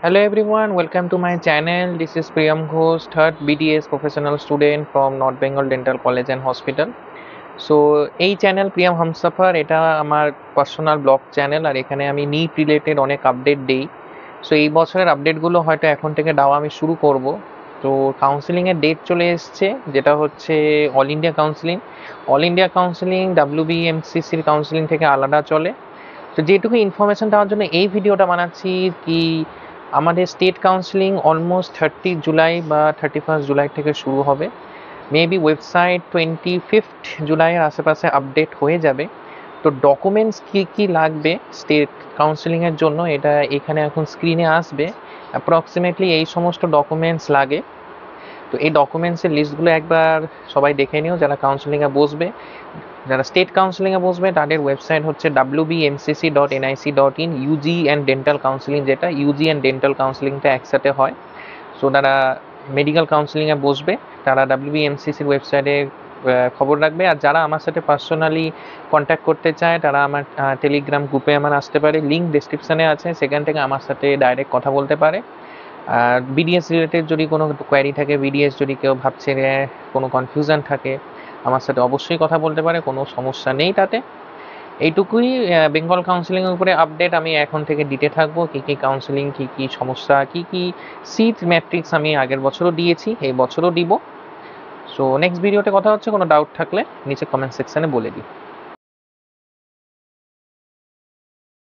Hello everyone, welcome to my channel. This is Priyam Ghosh, third BDS professional student from North Bengal Dental College and Hospital. So এই channel Priyam Humsafar, এটা আমার personal blog channel, আর এখানে আমি NEET related অনেক update দিই। So এই বছরের আপডেটগুলো হয়তো এখন থেকে দেওয়া আমি শুরু করব। তো কাউন্সিলিংয়ের ডেট চলে এসছে, যেটা হচ্ছে all India counselling. All India counselling WBMCCর কাউন্সিলিং থেকে আলাদা চলে। তো যেটুকু ইনফরমেশন দেওয়ার জন্য এই ভিডিওটা বানাচ্ছি কি, আমাদের স্টেট কাউন্সিলিং অলমোস্ট 30 জুলাই বা 31 জুলাই থেকে শুরু হবে। মেবি ওয়েবসাইট 25 জুলাইয়ের আশেপাশে আপডেট হয়ে যাবে। তো ডকুমেন্টস কী কী লাগবে স্টেট কাউন্সিলিংয়ের জন্য, এটা এখানে এখন স্ক্রিনে আসবে। অ্যাপ্রক্সিমেটলি এই সমস্ত ডকুমেন্টস লাগে। তো এই ডকুমেন্টসের লিস্টগুলো একবার সবাই দেখে নিও, যারা কাউন্সিলিংয়ে বসবে। যারা স্টেট কাউন্সিলিংয়ে বসবে তাদের ওয়েবসাইট হচ্ছে wbmcc.nic.in। UG and dental counselling, যেটা ইউজি অ্যান্ড ডেন্টাল কাউন্সিলিংটা একসাথে হয়। সো যারা মেডিকেল কাউন্সিলিংয়ে বসবে তারা WBMCCর ওয়েবসাইটে খবর রাখবে। আর যারা আমার সাথে পার্সোনালি কন্ট্যাক্ট করতে চায় তারা আমার টেলিগ্রাম গ্রুপে আমার আসতে পারে, লিঙ্ক ডিসক্রিপশানে আছে, সেখান থেকে আমার সাথে ডাইরেক্ট কথা বলতে পারে। আর বিডিএস রিলেটেড যদি কোনো কোয়ারি থাকে, বিডিএস যদি কেউ ভাবছে কোনো কনফিউশন থাকে, আমার সাথে অবশ্যই কথা বলতে পারে, কোনো সমস্যা নেই তাতে। এইটুকুই বেঙ্গল কাউন্সিলিংয়ের উপরে আপডেট। আমি এখন থেকে দিতে থাকবো কী কী কাউন্সিলিং, কী কী সমস্যা, কী কী সিট ম্যাট্রিক্স আমি আগের বছরও দিয়েছি, এই বছরও দিব। সো নেক্সট ভিডিওতে কথা হচ্ছে। কোনো ডাউট থাকলে নিচে কমেন্ট সেকশানে বলে দিই।